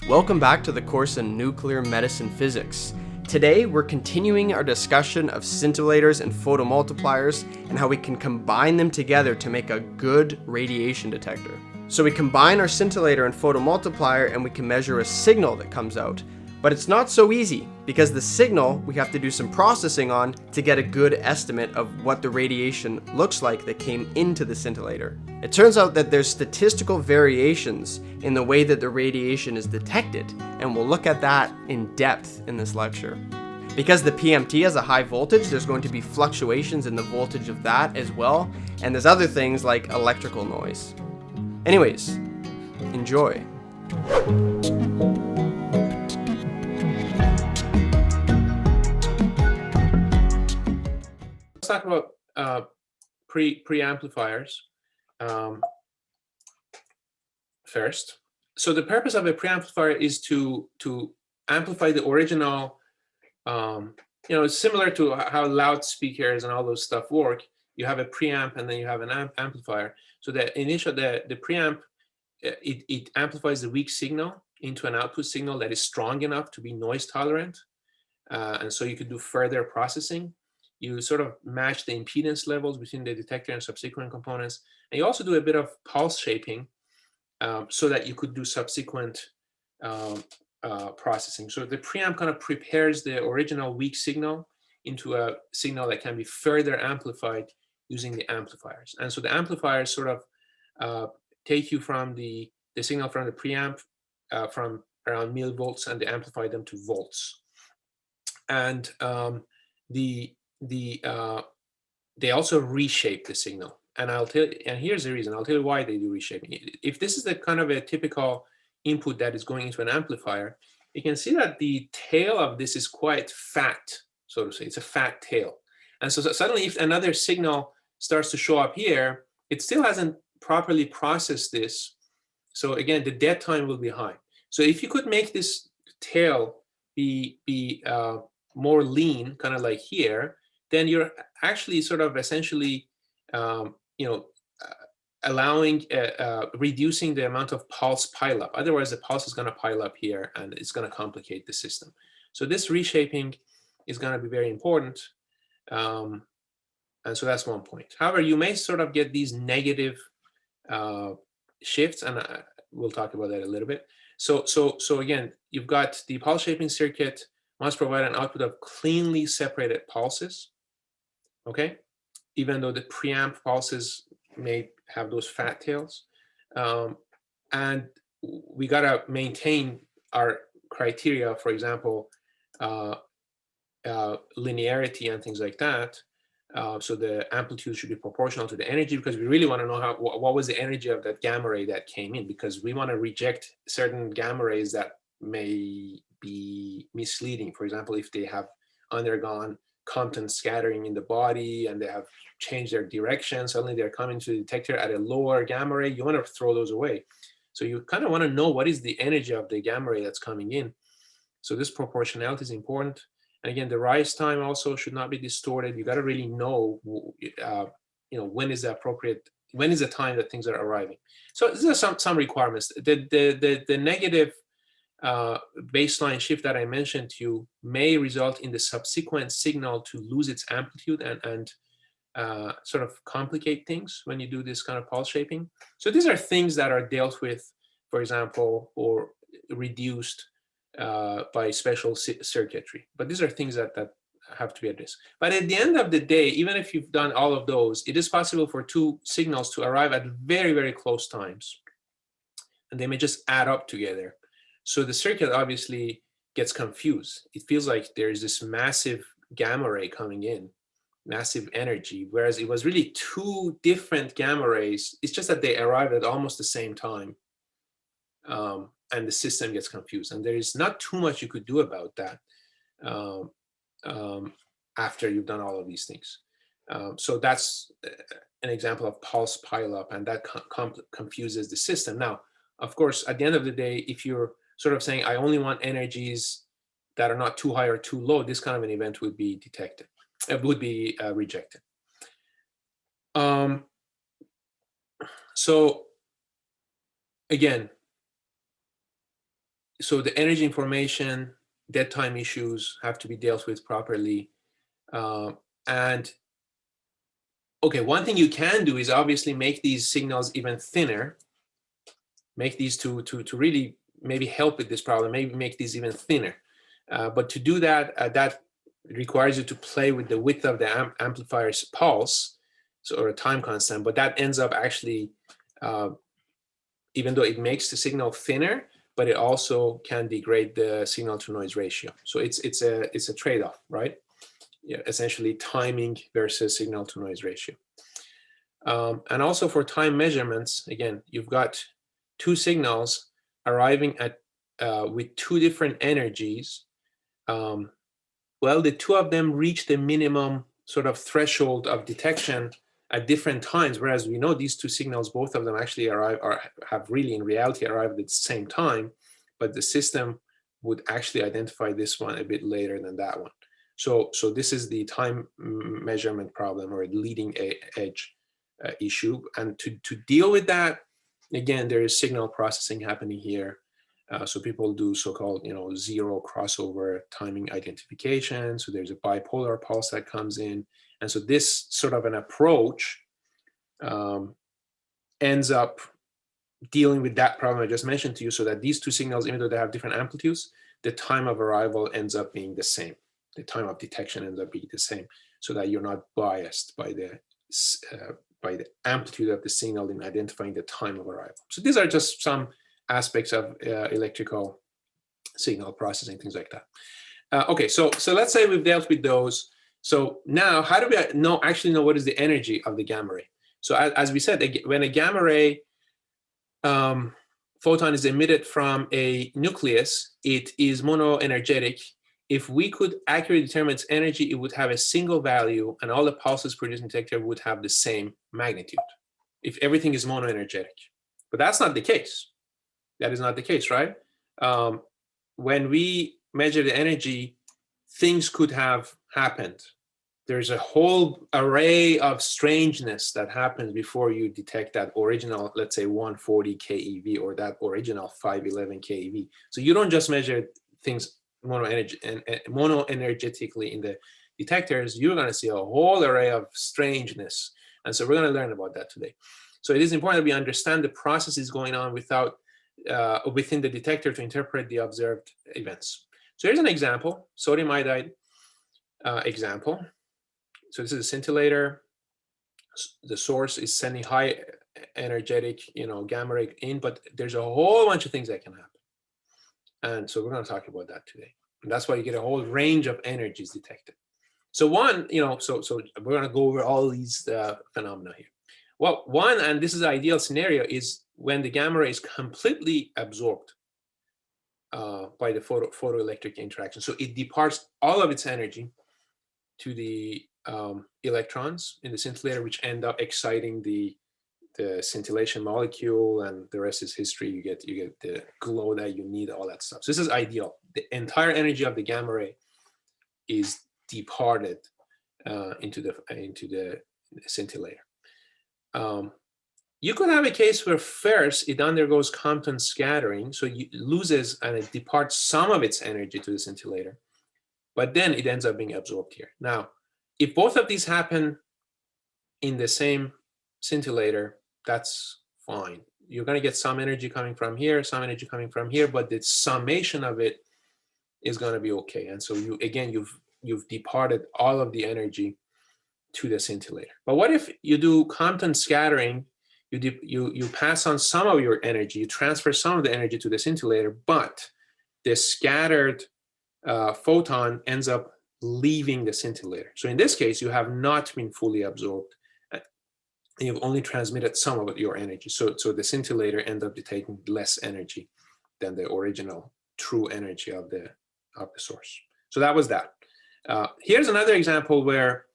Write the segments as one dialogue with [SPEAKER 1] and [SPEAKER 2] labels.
[SPEAKER 1] Welcome back to the course in Nuclear Medicine Physics. Today, we're continuing our discussion of scintillators and photomultipliers and how we can combine them together to make a good radiation detector. So we combine our scintillator and photomultiplier and we can measure a signal that comes out. But it's not so easy, because the signal we have to do some processing on to get a good estimate of what the radiation looks like that came into the scintillator. It turns out that there's statistical variations in the way that the radiation is detected, and we'll look at that in depth in this lecture. Because the PMT has a high voltage, there's going to be fluctuations in the voltage of that as well, and there's other things like electrical noise. Anyways, enjoy.
[SPEAKER 2] Let's talk about preamplifiers first. So the purpose of a preamplifier is to amplify the original. It's similar to how loudspeakers and all those stuff work. You have a preamp and then you have an amplifier. So the preamp it amplifies the weak signal into an output signal that is strong enough to be noise tolerant, and so you could do further processing. You sort of match the impedance levels between the detector and subsequent components. And you also do a bit of pulse shaping so that you could do subsequent processing. So the preamp kind of prepares the original weak signal into a signal that can be further amplified using the amplifiers. And so the amplifiers sort of take you from the signal from the preamp from around millivolts, and they amplify them to volts. And they also reshape the signal, and here's the reason. I'll tell you why they do reshaping. If this is the kind of a typical input that is going into an amplifier, you can see that the tail of this is quite fat, so to say. It's a fat tail, and so suddenly if another signal starts to show up here, it still hasn't properly processed this. So again, the dead time will be high. So if you could make this tail be more lean, kind of like here, then you're actually sort of essentially, allowing, reducing the amount of pulse pileup. Otherwise, the pulse is going to pile up here, and it's going to complicate the system. So this reshaping is going to be very important, and so that's one point. However, you may sort of get these negative shifts, and we'll talk about that a little bit. So again, you've got the pulse shaping circuit must provide an output of cleanly separated pulses, okay? Even though the preamp pulses may have those fat tails. And we gotta maintain our criteria, for example, linearity and things like that. So the amplitude should be proportional to the energy, because we really want to know what was the energy of that gamma ray that came in, because we want to reject certain gamma rays that may be misleading. For example, if they have undergone Compton scattering in the body and they have changed their direction, suddenly they're coming to the detector at a lower gamma ray, you want to throw those away. So you kind of want to know what is the energy of the gamma ray that's coming in. So this proportionality is important. And again, the rise time also should not be distorted. You got to really know, when is the appropriate, when is the time that things are arriving. So these are some requirements. The negative baseline shift that I mentioned to you may result in the subsequent signal to lose its amplitude and sort of complicate things when you do this kind of pulse shaping. So these are things that are dealt with, for example, or reduced by special circuitry. But these are things that have to be addressed. But at the end of the day, even if you've done all of those, it is possible for two signals to arrive at very, very close times, and they may just add up together. So the circuit obviously gets confused. It feels like there's this massive gamma ray coming in, massive energy, whereas it was really two different gamma rays. It's just that they arrived at almost the same time, and the system gets confused. And there is not too much you could do about that after you've done all of these things. So that's an example of pulse pileup, and that confuses the system. Now, of course, at the end of the day, if you're sort of saying, I only want energies that are not too high or too low, this kind of an event would be detected. It would be rejected. So again, so the energy information, dead time issues have to be dealt with properly. And okay, one thing you can do is obviously make these signals even thinner, make these to really maybe help with this problem, maybe make these even thinner. But to do that, that requires you to play with the width of the amplifier's pulse, so, or a time constant, but that ends up actually, even though it makes the signal thinner, but it also can degrade the signal to noise ratio. So it's a trade-off, right? Yeah, essentially timing versus signal to noise ratio. And also for time measurements, again, you've got two signals arriving at with two different energies. Well, the two of them reach the minimum sort of threshold of detection at different times, whereas we know these two signals, both of them actually arrive or have really in reality arrived at the same time, but the system would actually identify this one a bit later than that one. So this is the time measurement problem or leading edge issue. And to deal with that, again, there is signal processing happening here. So people do so-called, zero crossover timing identification. So there's a bipolar pulse that comes in. And so this sort of an approach ends up dealing with that problem I just mentioned to you, so that these two signals, even though they have different amplitudes, the time of arrival ends up being the same. The time of detection ends up being the same, so that you're not biased by the amplitude of the signal in identifying the time of arrival. So these are just some aspects of electrical signal processing, things like that. Okay, so let's say we've dealt with those. So now, how do we actually know what is the energy of the gamma ray? So as we said, when a gamma ray photon is emitted from a nucleus, it is monoenergetic. If we could accurately determine its energy, it would have a single value, and all the pulses produced in the detector would have the same magnitude if everything is monoenergetic. But that's not the case. That is not the case, right? When we measure the energy, things could have happened. There's a whole array of strangeness that happens before you detect that original, let's say 140 keV or that original 511 keV. So you don't just measure things monoenergetically in the detectors. You're going to see a whole array of strangeness. And so we're going to learn about that today. So it is important that we understand the processes going on within the detector to interpret the observed events. So here's an example, sodium iodide example. So this is a scintillator. The source is sending high energetic, gamma ray in, but there's a whole bunch of things that can happen. And so we're going to talk about that today. And that's why you get a whole range of energies detected. So one, so we're going to go over all these phenomena here. Well, one, and this is the ideal scenario, is when the gamma ray is completely absorbed by the photoelectric interaction. So it departs all of its energy to the electrons in the scintillator, which end up exciting the scintillation molecule, and the rest is history. You get the glow that you need, all that stuff. So this is ideal. The entire energy of the gamma ray is departed into the scintillator. You could have a case where first it undergoes Compton scattering, so it loses and it departs some of its energy to the scintillator, but then it ends up being absorbed here. Now, if both of these happen in the same scintillator, that's fine. You're going to get some energy coming from here, some energy coming from here, but the summation of it is going to be okay. And so you've departed all of the energy to the scintillator. But what if you do Compton scattering? You pass on some of your energy, you transfer some of the energy to the scintillator, but the scattered photon ends up leaving the scintillator. So in this case, you have not been fully absorbed. You've only transmitted some of your energy. So the scintillator ends up taking less energy than the original true energy of the source. So that was that. Here's another example where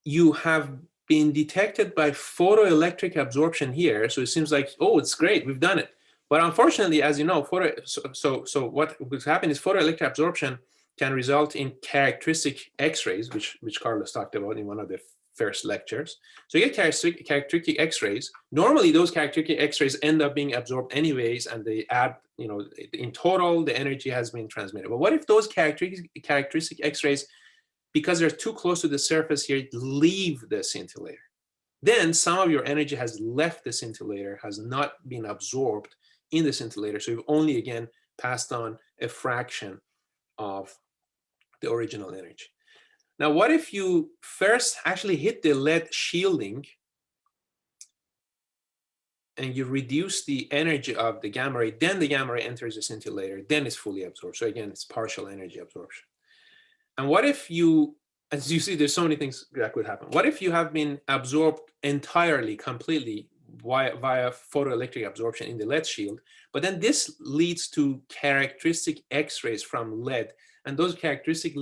[SPEAKER 2] you have been detected by photoelectric absorption here. So it seems like, oh, it's great, we've done it. But unfortunately, as you know, so what has happened is photoelectric absorption can result in characteristic X-rays, which Carlos talked about in one of the first lectures. So you get characteristic X-rays. Normally, those characteristic X-rays end up being absorbed anyways, and they add, in total, the energy has been transmitted. But what if those characteristic X-rays, because they're too close to the surface here, leave the scintillator? Then some of your energy has left the scintillator, has not been absorbed in the scintillator. So you've only, again, passed on a fraction of the original energy. Now, what if you first actually hit the lead shielding and you reduce the energy of the gamma ray, then the gamma ray enters the scintillator, then it's fully absorbed. So again, it's partial energy absorption. And what if you, as you see, there's so many things that could happen. What if you have been absorbed entirely, completely via photoelectric absorption in the lead shield, but then this leads to characteristic X-rays from lead, and those characteristic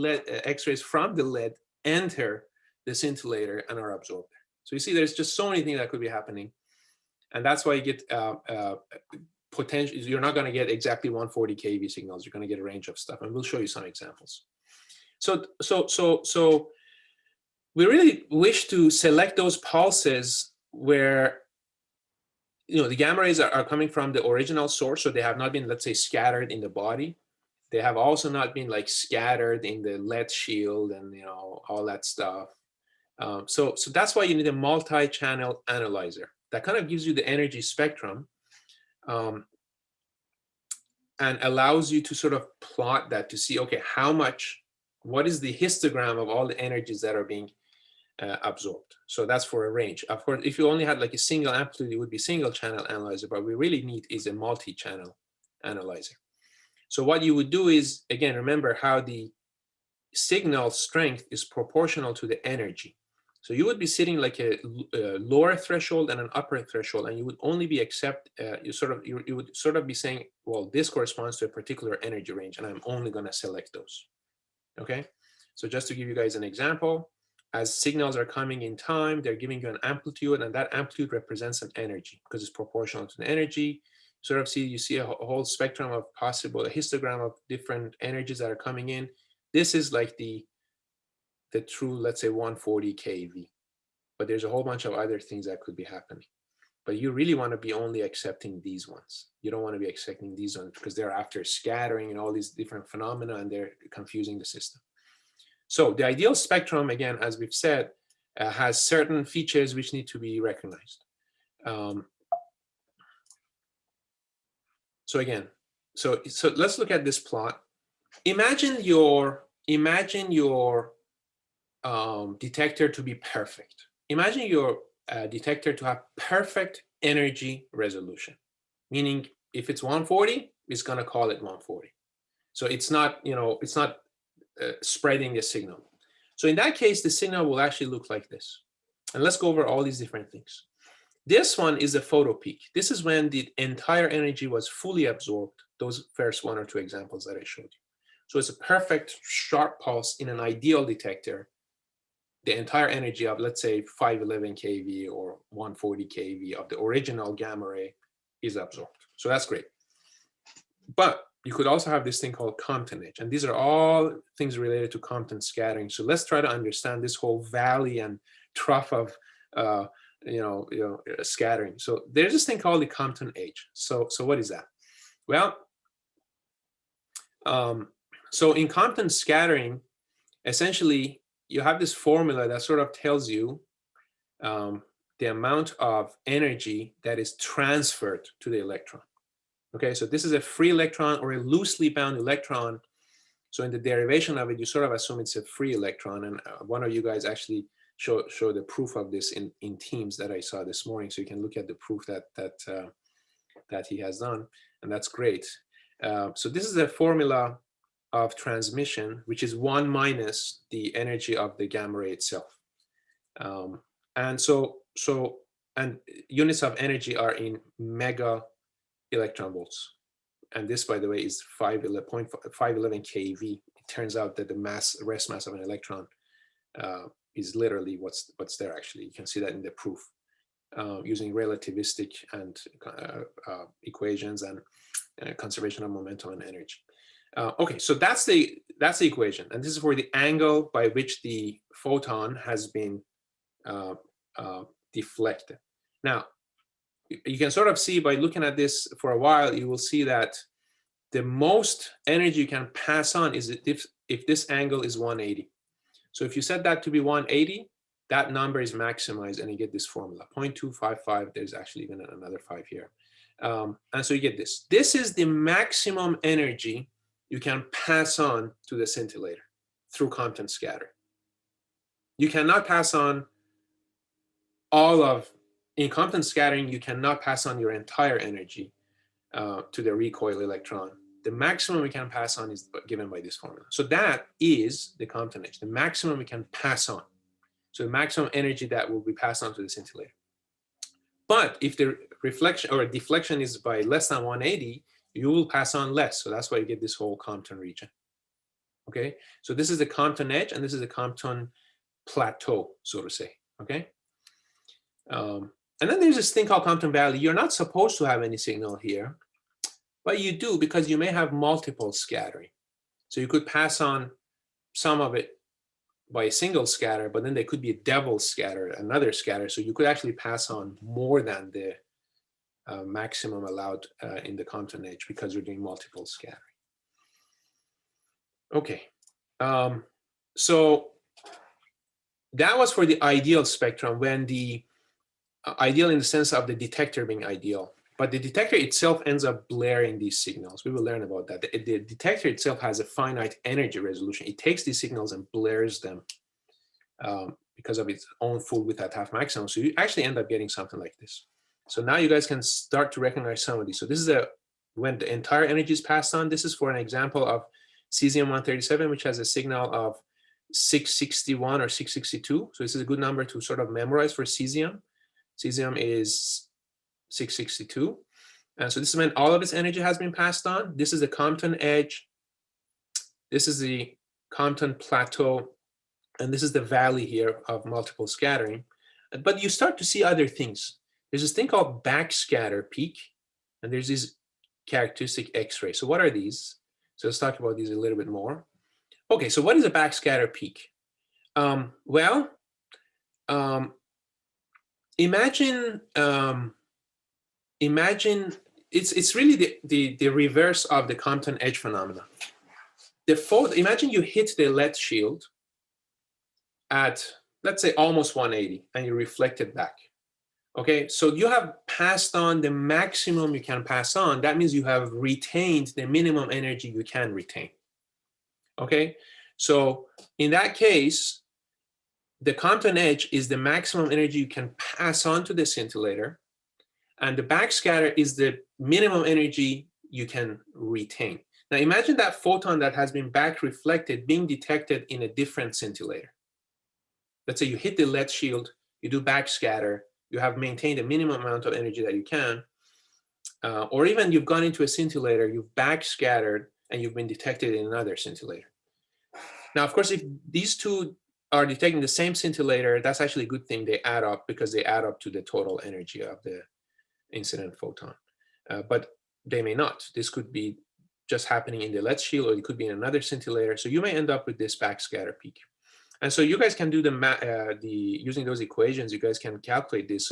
[SPEAKER 2] X-rays from the lead enter the scintillator and are absorbed. So you see, there's just so many things that could be happening, and that's why you get potential. You're not going to get exactly 140 kV signals. You're going to get a range of stuff, and we'll show you some examples. So we really wish to select those pulses where the gamma rays are coming from the original source, so they have not been, let's say, scattered in the body. They have also not been like scattered in the lead shield and all that stuff. So that's why you need a multi-channel analyzer that kind of gives you the energy spectrum and allows you to sort of plot that to see, okay, what is the histogram of all the energies that are being absorbed. So that's for a range. Of course, if you only had like a single amplitude, it would be single channel analyzer, but we really need is a multi-channel analyzer. So what you would do is, again, remember how the signal strength is proportional to the energy. So you would be sitting like a lower threshold and an upper threshold, and you would only be you would sort of be saying, well, this corresponds to a particular energy range, and I'm only going to select those. Okay. So just to give you guys an example, as signals are coming in time, they're giving you an amplitude, and that amplitude represents an energy because it's proportional to the energy. You see a whole spectrum of possible, a histogram of different energies that are coming in. This is like the true, let's say, 140 kV. But there's a whole bunch of other things that could be happening. But you really want to be only accepting these ones. You don't want to be accepting these ones because they're after scattering and all these different phenomena, and they're confusing the system. So the ideal spectrum, again, as we've said, has certain features which need to be recognized. So let's look at this plot. Imagine your detector to be perfect. Imagine your detector to have perfect energy resolution, meaning if it's 140, it's going to call it 140. So it's not spreading the signal. So in that case, the signal will actually look like this. And let's go over all these different things. This one is a photo peak. This is when the entire energy was fully absorbed, those first one or two examples that I showed you. So it's a perfect sharp pulse in an ideal detector. The entire energy of, let's say, 511 kV or 140 kV of the original gamma ray is absorbed. So that's great. But you could also have this thing called Compton edge. And these are all things related to Compton scattering. So let's try to understand this whole valley and trough of scattering. So there's this thing called the Compton edge. So what is that? Well, so in Compton scattering, essentially, you have this formula that sort of tells you the amount of energy that is transferred to the electron. Okay, so this is a free electron or a loosely bound electron. So in the derivation of it, you sort of assume it's a free electron. And one of you guys actually show the proof of this in Teams that I saw this morning. So you can look at the proof that he has done, and that's great. So this is a formula of transmission, which is 1 minus the energy of the gamma ray itself. And units of energy are in mega electron volts. And this, by the way, is 511 kV. It turns out that the rest mass of an electron is literally what's there actually. You can see that in the proof using relativistic and equations and conservation of momentum and energy. Okay, so that's the equation, and this is for the angle by which the photon has been deflected. Now, you can sort of see by looking at this for a while, you will see that the most energy you can pass on is if this angle is 180. So if you set that to be 180, that number is maximized and you get this formula, 0.255. There's actually even another 5 here. And so you get this. This is the maximum energy you can pass on to the scintillator through Compton scatter. You cannot pass on in Compton scattering, you cannot pass on your entire energy to the recoil electron. The maximum we can pass on is given by this formula. So that is the Compton edge, the maximum we can pass on. So the maximum energy that will be passed on to the scintillator. But if the reflection or deflection is by less than 180, you will pass on less. So that's why you get this whole Compton region. Okay, so this is the Compton edge and this is the Compton plateau, so to say. Okay. And then there's this thing called Compton Valley. You're not supposed to have any signal here, but you do because you may have multiple scattering. So you could pass on some of it by a single scatter, but then there could be a double scatter, another scatter. So you could actually pass on more than the maximum allowed in the Compton edge because you're doing multiple scattering. Okay, so that was for the ideal spectrum, when the ideal in the sense of the detector being ideal, but the detector itself ends up blaring these signals. We will learn about that. The detector itself has a finite energy resolution. It takes these signals and blares them because of its own full width at half maximum. So you actually end up getting something like this. So now you guys can start to recognize some of these. So this is when the entire energy is passed on. This is for an example of cesium-137, which has a signal of 661 or 662. So this is a good number to sort of memorize for cesium. Cesium is 662. And so this is when all of its energy has been passed on. This is the Compton edge. This is the Compton plateau. And this is the valley here of multiple scattering. But you start to see other things. There's this thing called backscatter peak. And there's these characteristic X-ray. So what are these? So let's talk about these a little bit more. Okay, so what is a backscatter peak? Imagine it's really the reverse of the Compton edge phenomena. Imagine you hit the lead shield at, let's say, almost 180 and you reflect it back. Okay, so you have passed on the maximum you can pass on. That means you have retained the minimum energy you can retain. Okay, so in that case, the Compton edge is the maximum energy you can pass on to the scintillator, and the backscatter is the minimum energy you can retain. Now imagine that photon that has been back reflected being detected in a different scintillator. Let's say you hit the lead shield, you do backscatter, you have maintained a minimum amount of energy that you can, or even you've gone into a scintillator, you've backscattered, and you've been detected in another scintillator. Now, of course, if these two are detecting the same scintillator, that's actually a good thing. They add up because they add up to the total energy of the incident photon. But they may not. This could be just happening in the lead shield, or it could be in another scintillator. So you may end up with this backscatter peak. And so you guys can do using those equations, you guys can calculate this.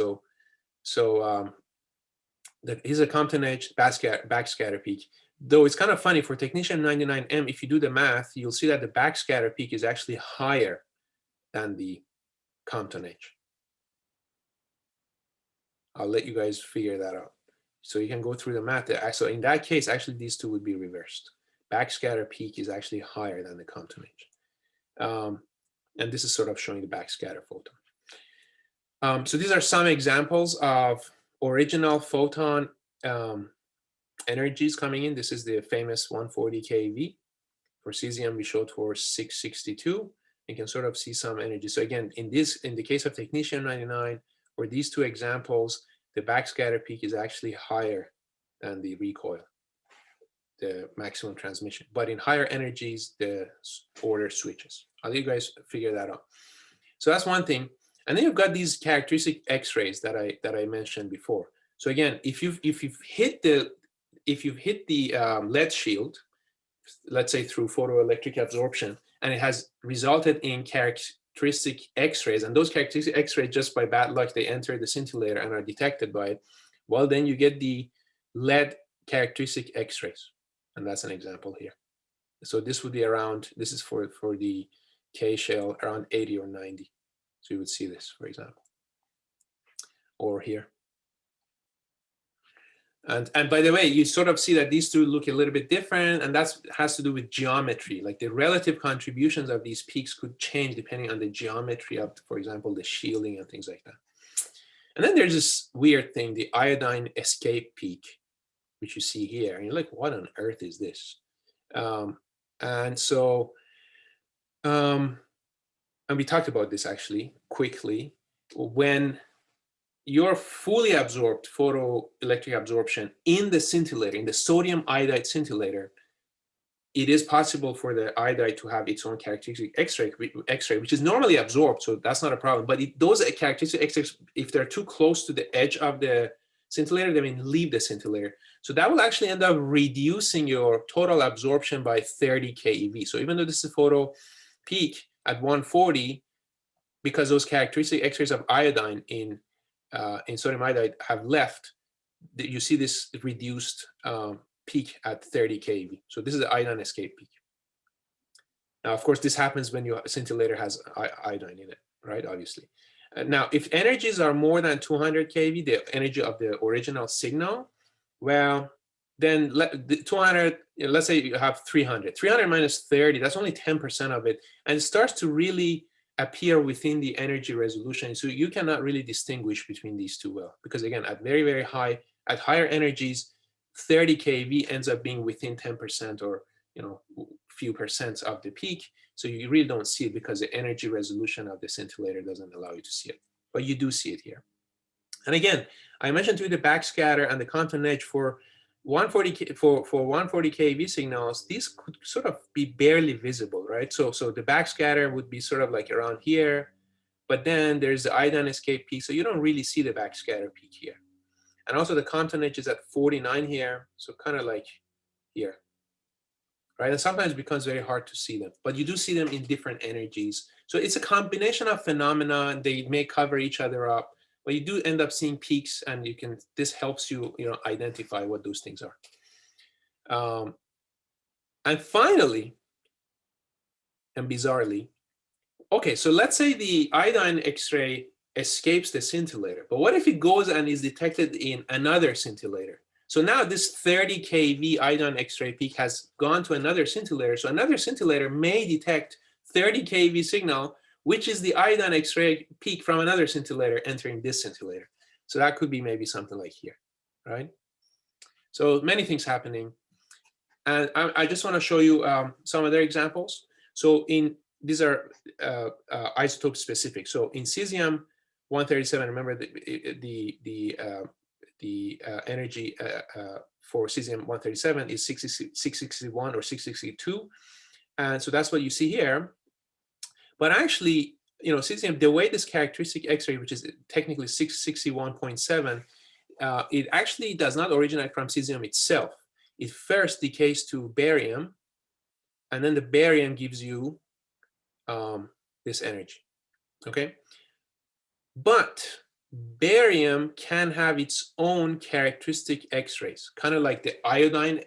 [SPEAKER 2] Here's a Compton edge backscatter peak. Though it's kind of funny for technetium 99M, if you do the math, you'll see that the backscatter peak is actually higher than the Compton edge. I'll let you guys figure that out. So you can go through the math. So in that case, actually these two would be reversed. Backscatter peak is actually higher than the Compton edge. And this is sort of showing the backscatter photon. So these are some examples of original photon energies coming in. This is the famous 140 keV. For cesium, we showed for 662. You can sort of see some energy. So again, in the case of technetium 99, for these two examples, the backscatter peak is actually higher than the recoil, the maximum transmission. But in higher energies, the order switches. I'll let you guys figure that out. So that's one thing. And then you've got these characteristic X-rays that I mentioned before. So again, if you've hit the lead shield, let's say through photoelectric absorption, and it has resulted in characteristic X-rays, and those characteristic X-rays, just by bad luck, they enter the scintillator and are detected by it, well, then you get the lead characteristic X-rays. And that's an example here. So this would be around, this is for the K shell, around 80 or 90. So you would see this, for example, or here. And by the way, you sort of see that these two look a little bit different, and that has to do with geometry. Like the relative contributions of these peaks could change depending on the geometry of, for example, the shielding and things like that. And then there's this weird thing, the iodine escape peak, which you see here. And you're like, what on earth is this? And we talked about this actually quickly. When your fully absorbed photoelectric absorption in the scintillator, in the sodium iodide scintillator, it is possible for the iodide to have its own characteristic X-ray, which is normally absorbed, so that's not a problem. But those characteristic X-rays, if they're too close to the edge of the scintillator, they may leave the scintillator. So that will actually end up reducing your total absorption by 30 keV. So even though this is a photo peak at 140, because those characteristic X-rays of iodine in sodium iodide have left, you see this reduced peak at 30 keV. So this is the iodine escape peak. Now, of course, this happens when your scintillator has iodine in it, right? Obviously. Now, if energies are more than 200 keV, the energy of the original signal, well, then 200, let's say you have 300. 300 minus 30, that's only 10% of it. And it starts to really appear within the energy resolution. So you cannot really distinguish between these two well, because again, at very, very high, at higher energies, 30 keV ends up being within 10% or few percent of the peak. So you really don't see it because the energy resolution of the scintillator doesn't allow you to see it, but you do see it here. And again, I mentioned to you the backscatter and the contour edge for 140 keV signals. These could sort of be barely visible, right? So the backscatter would be sort of like around here, but then there's the iodine escape peak, so you don't really see the backscatter peak here. And also the contour edge is at 49 here, so kind of like here, right? And sometimes it becomes very hard to see them, but you do see them in different energies. So it's a combination of phenomena, and they may cover each other up, but you do end up seeing peaks, and this helps you, identify what those things are. And finally, and bizarrely, okay, so let's say the iodine X-ray escapes the scintillator, but what if it goes and is detected in another scintillator? So now this 30 keV iodine X-ray peak has gone to another scintillator. So another scintillator may detect 30 keV signal, which is the iodine X-ray peak from another scintillator entering this scintillator. So that could be maybe something like here, right? So many things happening. And I just want to show you some other examples. So these are isotope specific. So in cesium-137, remember the energy for cesium-137 is 661 or 662. And so that's what you see here. But actually, cesium, the way this characteristic X-ray, which is technically 661.7, it actually does not originate from cesium itself. It first decays to barium, and then the barium gives you this energy, okay? But barium can have its own characteristic X-rays, kind of like the iodine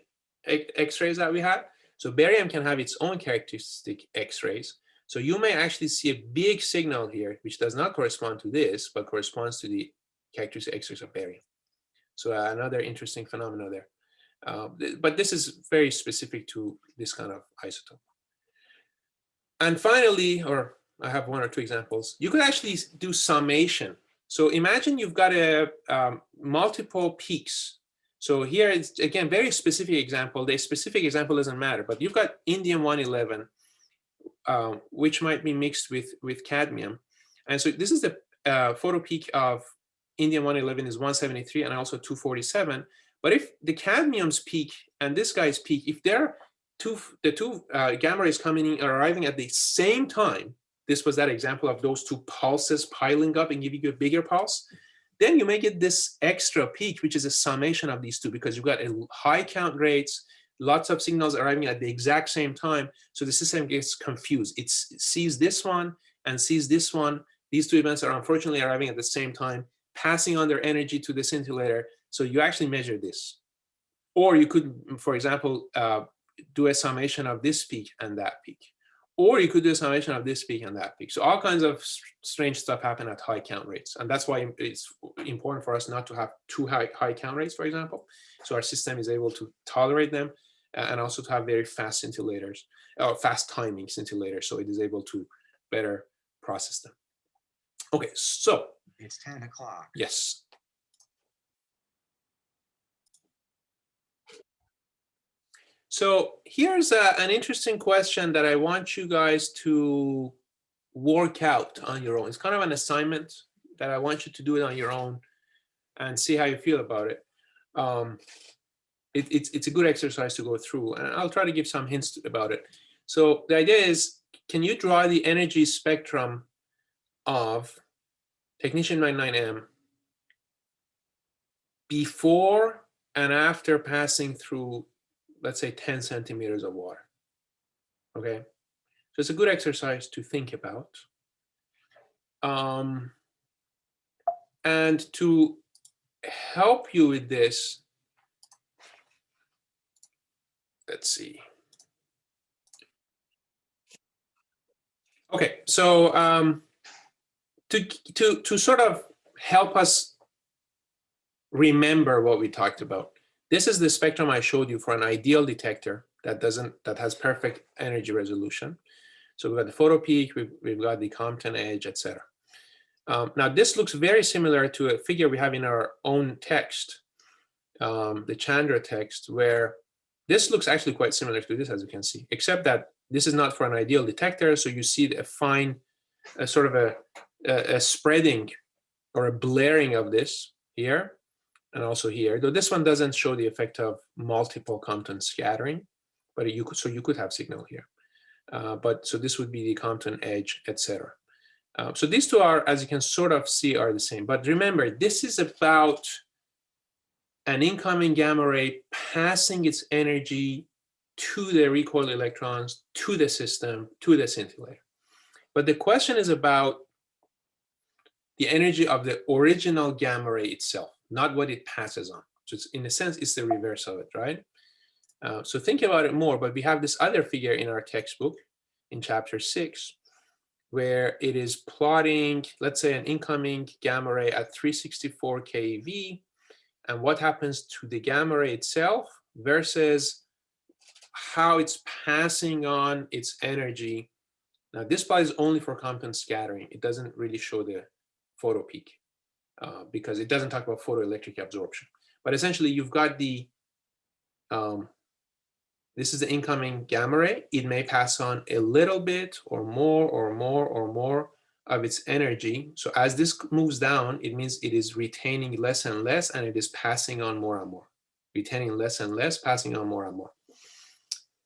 [SPEAKER 2] X-rays that we have. So barium can have its own characteristic X-rays. So you may actually see a big signal here, which does not correspond to this, but corresponds to the characteristic X-rays of barium. So another interesting phenomena there. But this is very specific to this kind of isotope. And finally, or I have one or two examples, you could actually do summation. So imagine you've got multiple peaks. So here is, again, very specific example. The specific example doesn't matter, but you've got indium-111, which might be mixed with cadmium. And so this is the photo peak of indium-111 is 173 and also 247. But if the cadmium's peak and this guy's peak, if the two gamma rays coming in are arriving at the same time, this was that example of those two pulses piling up and giving you a bigger pulse, then you may get this extra peak, which is a summation of these two, because you've got a high count rates, lots of signals arriving at the exact same time. So the system gets confused. It sees this one and sees this one, these two events are unfortunately arriving at the same time, passing on their energy to the scintillator. So you actually measure this. Or you could, for example, do a summation of this peak and that peak. Or you could do a summation of this peak and that peak. So all kinds of strange stuff happen at high count rates. And that's why it's important for us not to have too high count rates, for example. So our system is able to tolerate them, and also to have very fast scintillators, or fast timing scintillators, so it is able to better process them. Okay, so.
[SPEAKER 3] It's 10 o'clock.
[SPEAKER 2] Yes. So here's an interesting question that I want you guys to work out on your own. It's kind of an assignment that I want you to do it on your own and see how you feel about it. It's a good exercise to go through, and I'll try to give some hints about it. So the idea is, can you draw the energy spectrum of technetium 99M before and after passing through, let's say, 10 centimeters of water? Okay, so it's a good exercise to think about. And to help you with this, let's see. Okay, so to sort of help us remember what we talked about, this is the spectrum I showed you for an ideal detector that has perfect energy resolution. So we've got the photo peak, we've got the Compton edge, etc. Now this looks very similar to a figure we have in our own text, the Chandra text, where this looks actually quite similar to this, as you can see, except that this is not for an ideal detector. So you see a fine, sort of a spreading or a blaring of this here and also here, though this one doesn't show the effect of multiple Compton scattering, but you could have signal here. But so this would be the Compton edge, etc. So these two are, as you can sort of see, are the same. But remember, this is about an incoming gamma ray passing its energy to the recoil electrons, to the system, to the scintillator. But the question is about the energy of the original gamma ray itself, not what it passes on. So it's, in a sense, it's the reverse of it, right? So think about it more, but we have this other figure in our textbook in chapter 6, where it is plotting, let's say, an incoming gamma ray at 364 keV, and what happens to the gamma ray itself versus how it's passing on its energy. Now, this plot is only for Compton scattering. It doesn't really show the photo peak because it doesn't talk about photoelectric absorption. But essentially, you've got the, this is the incoming gamma ray. It may pass on a little bit or more or more or more of its energy. So as this moves down, it means it is retaining less and less, and it is passing on more and more. Retaining less and less, passing on more and more.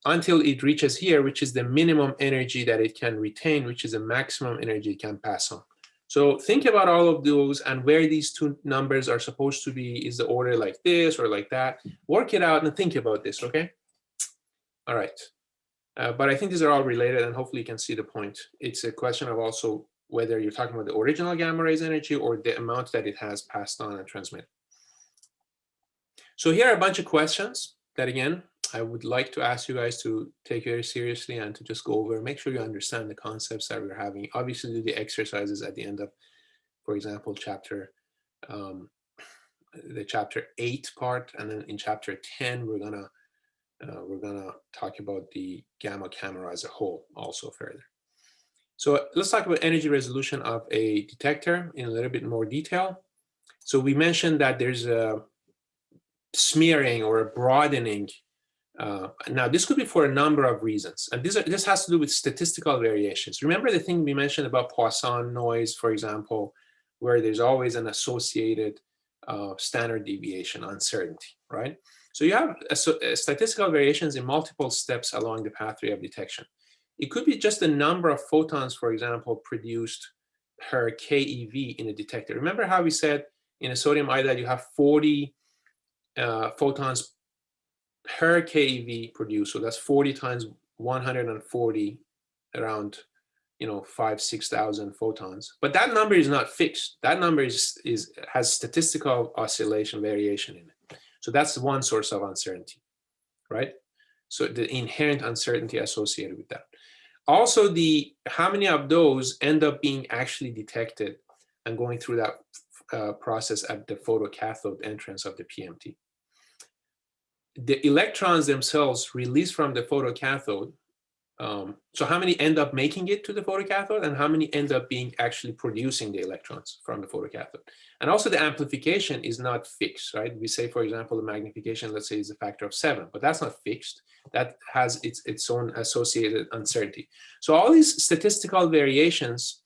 [SPEAKER 2] Until it reaches here, which is the minimum energy that it can retain, which is the maximum energy it can pass on. So think about all of those, and where these two numbers are supposed to be. Is the order like this or like that? Work it out and think about this, okay? All right. But I think these are all related, and hopefully you can see the point. It's a question of also whether you're talking about the original gamma ray's energy or the amount that it has passed on and transmitted. So here are a bunch of questions that, again, I would like to ask you guys to take very seriously and to just go over, make sure you understand the concepts that we're having. Obviously, do the exercises at the end of, for example, the chapter 8 part, and then in chapter 10, we're gonna talk about the gamma camera as a whole also further. So let's talk about energy resolution of a detector in a little bit more detail. So we mentioned that there's a smearing or a broadening. Now, this could be for a number of reasons, and this has to do with statistical variations. Remember the thing we mentioned about Poisson noise, for example, where there's always an associated standard deviation uncertainty, right? So you have statistical variations in multiple steps along the pathway of detection. It could be just the number of photons, for example, produced per keV in a detector. Remember how we said in a sodium iodide you have 40 photons per keV produced, so that's 40 times 140 around 5,000, 6,000 photons. But that number is not fixed. That number has statistical oscillation variation in it. So that's one source of uncertainty, right? So the inherent uncertainty associated with that. Also, how many of those end up being actually detected and going through that process at the photocathode entrance of the PMT. The electrons themselves released from the photocathode, so how many end up making it to the photocathode and how many end up being actually producing the electrons from the photocathode. And also the amplification is not fixed, right? We say, for example, the magnification, let's say, is a factor of 7, but that's not fixed. That has its own associated uncertainty. So all these statistical variations,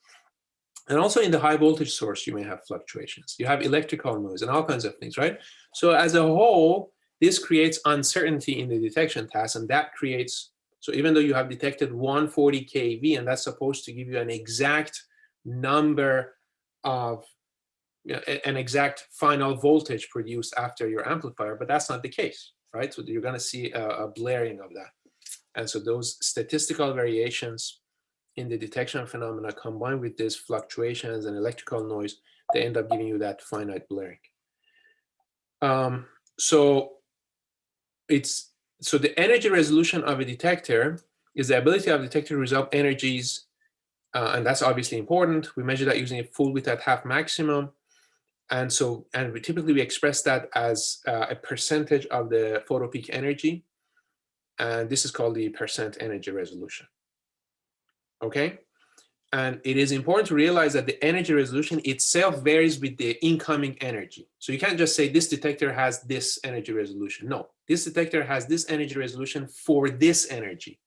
[SPEAKER 2] and also in the high voltage source, you may have fluctuations. You have electrical noise and all kinds of things, right? So as a whole, this creates uncertainty in the detection task, and that creates, so even though you have detected 140 kV, and that's supposed to give you an exact number of, an exact final voltage produced after your amplifier, but that's not the case, right? So you're gonna see a blaring of that. And so those statistical variations in the detection phenomena combined with these fluctuations and electrical noise, they end up giving you that finite blaring. So the energy resolution of a detector is the ability of the detector to resolve energies, and that's obviously important. We measure that using a full width at half maximum. And we typically express that as a percentage of the photopeak energy. And this is called the percent energy resolution. Okay? And it is important to realize that the energy resolution itself varies with the incoming energy. So you can't just say this detector has this energy resolution. No, this detector has this energy resolution for this energy,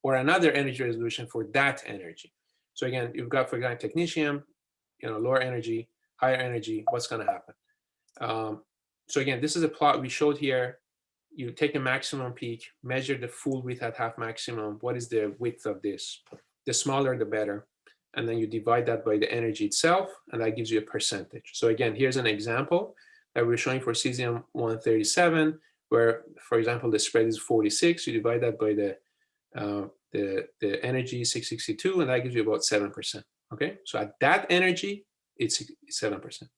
[SPEAKER 2] or another energy resolution for that energy. So again, you've got, for example, technetium, lower energy, higher energy, what's going to happen? So again, this is a plot we showed here. You take the maximum peak, measure the full width at half maximum. What is the width of this? The smaller, the better. And then you divide that by the energy itself, and that gives you a percentage. So again, here's an example that we're showing for cesium-137, where, for example, the spread is 46. You divide that by the energy 662, and that gives you about 7%. Okay, so at that energy, it's 7%.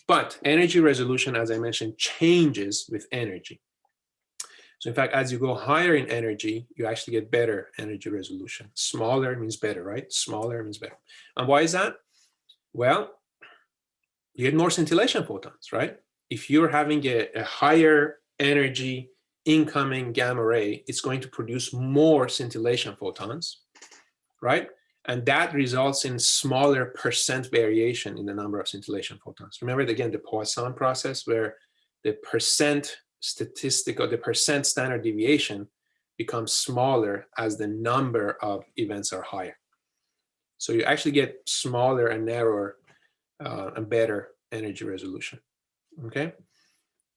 [SPEAKER 2] But energy resolution, as I mentioned, changes with energy. So in fact, as you go higher in energy, you actually get better energy resolution. Smaller means better, right? Smaller means better. And why is that? Well, you get more scintillation photons, right? If you're having a higher energy incoming gamma ray, it's going to produce more scintillation photons, right? And that results in smaller percent variation in the number of scintillation photons. Remember, again, the Poisson process, where the percent standard deviation becomes smaller as the number of events are higher. So you actually get smaller and narrower and better energy resolution. Okay,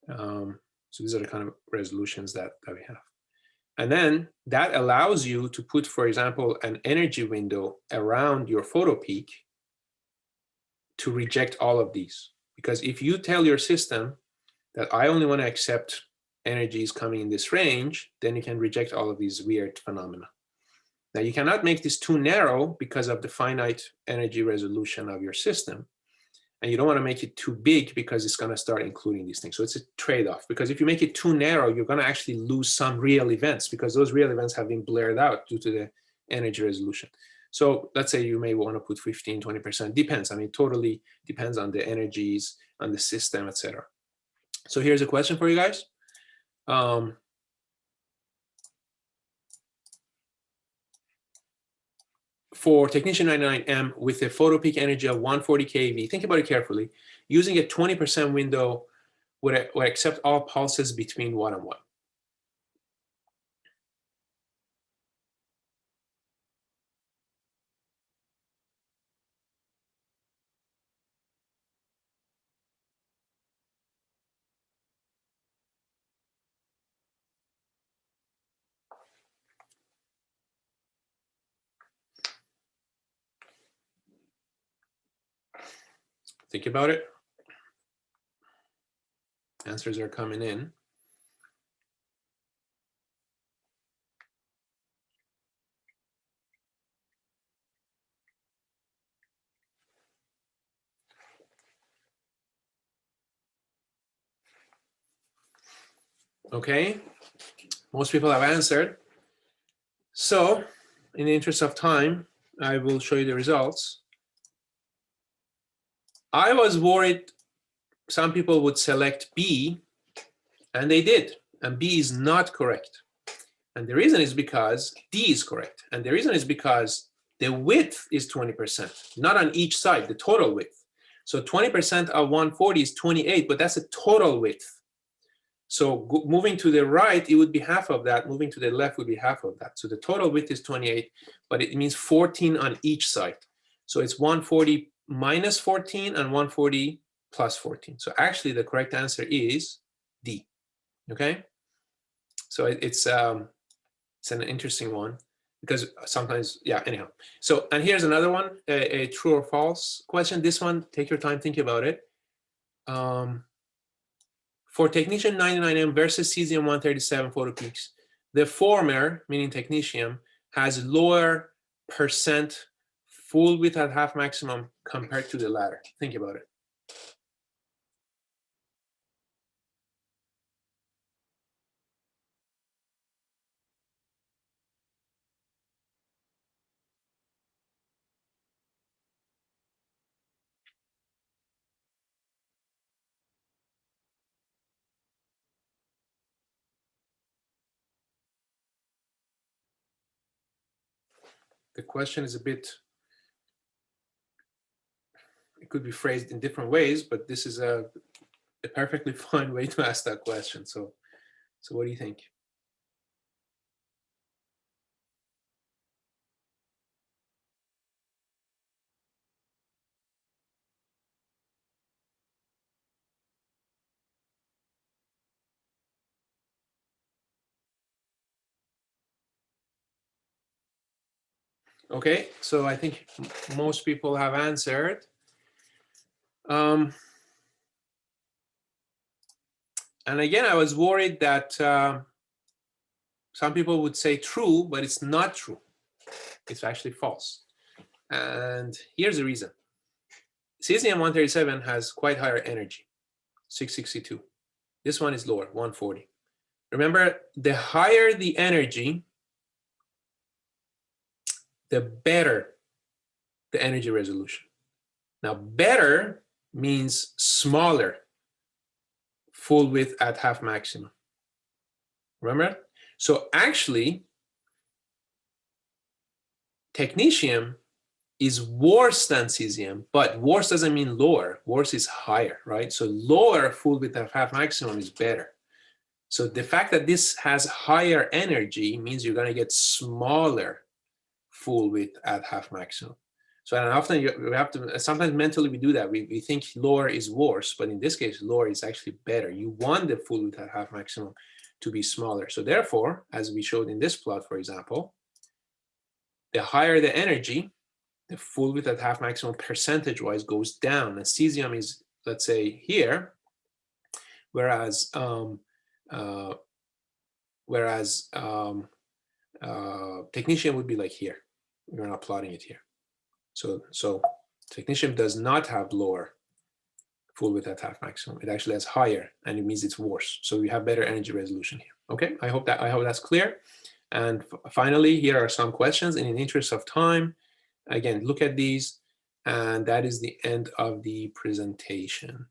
[SPEAKER 2] so these are the kind of resolutions that we have. And then that allows you to put, for example, an energy window around your photo peak to reject all of these. Because if you tell your system that I only want to accept energies coming in this range, then you can reject all of these weird phenomena. Now, you cannot make this too narrow because of the finite energy resolution of your system. And you don't want to make it too big because it's going to start including these things. So it's a trade-off, because if you make it too narrow, you're going to actually lose some real events, because those real events have been blurred out due to the energy resolution. So let's say you may want to put 15, 20%, depends. I mean, totally depends on the energies, on the system, etc. So here's a question for you guys. For technetium 99M with a photo peak energy of 140 kV, think about it carefully. Using a 20% window would accept all pulses between 1 and 1. Think about it. Answers are coming in. Okay, most people have answered. So in the interest of time, I will show you the results. I was worried some people would select B, and they did, and B is not correct. And the reason is because D is correct. And the reason is because the width is 20%, not on each side, the total width. So 20% of 140 is 28, but that's a total width. So moving to the right, it would be half of that. Moving to the left would be half of that. So the total width is 28, but it means 14 on each side. So it's 140 minus 14 and 140 plus 14. So actually the correct answer is D, okay? So it's an interesting one because sometimes, yeah, anyhow. So, and here's another one, a true or false question. This one, take your time, think about it. For technetium 99M versus cesium 137 photopeaks, the former, meaning technetium, has lower percent full width at half maximum compared to the latter. Think about it. The question is a bit, it could be phrased in different ways, but this is a perfectly fine way to ask that question. So what do you think? Okay, so I think most people have answered. And again, I was worried that some people would say true, but it's not true. It's actually false. And here's the reason. Cesium 137 has quite higher energy, 662. This one is lower, 140. Remember, the higher the energy, the better the energy resolution. Now, better means smaller full width at half maximum. Remember? So actually, technetium is worse than cesium, but worse doesn't mean lower. Worse is higher, right? So lower full width at half maximum is better. So the fact that this has higher energy means you're going to get smaller full width at half maximum. So and often we have to, sometimes mentally we do that. We think lower is worse, but in this case, lower is actually better. You want the full width at half maximum to be smaller. So therefore, as we showed in this plot, for example, the higher the energy, the full width at half maximum percentage-wise goes down. And cesium is, let's say, here, whereas technetium would be like here. We're not plotting it here. So technetium does not have lower full width at half maximum. It actually has higher, and it means it's worse. So we have better energy resolution here. Okay, I hope that's clear. And finally, here are some questions. In the interest of time, again, look at these, and that is the end of the presentation.